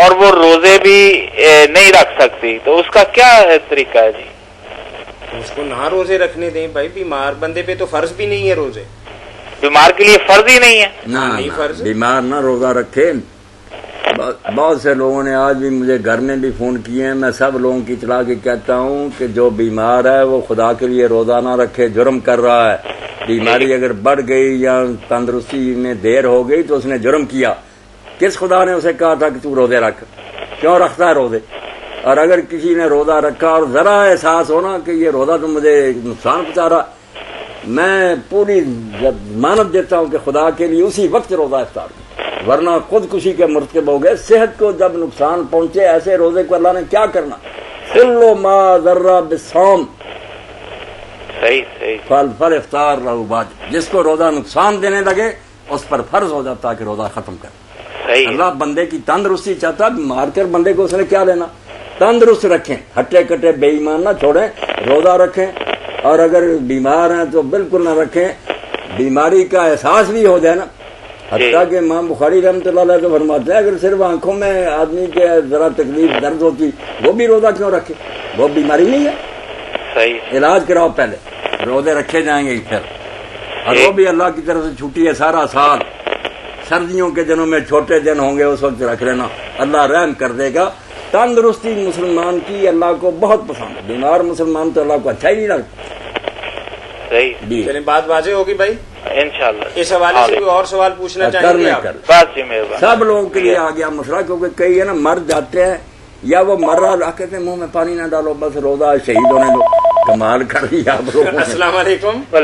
اور وہ روزے بھی نہیں رکھ سکتی, تو اس کا کیا طریقہ ہے جی؟ اس کو نہ روزے رکھنے دیں بھائی, بیمار بندے پہ تو فرض بھی نہیں ہے روزے, بیمار کے لیے فرض ہی نہیں ہے. نہیں فرض. بیمار نہ روزہ رکھے. بہت سے لوگوں نے آج بھی مجھے گھر میں بھی فون کیے ہیں. میں سب لوگوں کی اطلاع کے کہتا ہوں کہ جو بیمار ہے وہ خدا کے لیے روزہ نہ رکھے, جرم کر رہا ہے. بیماری اگر بڑھ گئی یا تندرستی میں دیر ہو گئی تو اس نے جرم کیا. کس خدا نے اسے کہا تھا کہ تو روزے رکھ؟ کیوں رکھتا ہے روزے؟ اور اگر کسی نے روزہ رکھا اور ذرا احساس ہونا کہ یہ روزہ تو مجھے نقصان پہنچا رہا, میں پوری ضمانت دیتا ہوں کہ خدا کے لیے اسی وقت روزہ افطار کرو, ورنہ خودکشی کے مرتکب ہو گئے. صحت کو جب نقصان پہنچے ایسے روزے کو اللہ نے کیا کرنا؟ کل ما ذرہ بالصوم فل افطار رہو بعد. جس کو روزہ نقصان دینے لگے اس پر فرض ہو جاتا کہ روزہ ختم کر. اللہ بندے کی تندرستی چاہتا, مار کر بندے کو اس نے کیا لینا؟ تندرست رکھیں, ہٹے کٹے بے ایمان نہ چھوڑیں, روزہ رکھیں. اور اگر بیمار ہیں تو بالکل نہ رکھیں. بیماری کا احساس بھی ہو جائے نا, حتیٰ کہ امام بخاری رحمۃ اللہ علیہ تو فرماتے ہیں اگر صرف آنکھوں میں آدمی کے ذرا تکلیف درد ہوتی وہ بھی روزہ کیوں رکھے؟ وہ بیماری نہیں ہے, علاج کراؤ پہلے, روزے رکھے جائیں گے پھر. اور وہ بھی اللہ کی طرف سے چھٹی ہے سارا سال. سردیوں کے دنوں میں چھوٹے دن ہوں گے اس وقت رکھ لینا, اللہ رحم کر دے گا. تندرستی مسلمان کی اللہ کو بہت پسند ہے, بیمار مسلمان تو اللہ کو اچھا ہی نہیں لگتا. چلیں بات واضح ہوگی بھائی انشاءاللہ. اس حوالے سے کوئی اور سوال پوچھنا چاہیں گے آپ؟ بس جی مہربانی. سب لوگوں کے لیے آ گیا مسئلہ, کیونکہ کئی ہے نا مرد جاتے ہیں یا وہ مر رہا کہتے ہیں منہ میں پانی نہ ڈالو, بس روزہ شہید ہونے دو. کمال کر دیا آپ لوگوں نے. السلام علیکم.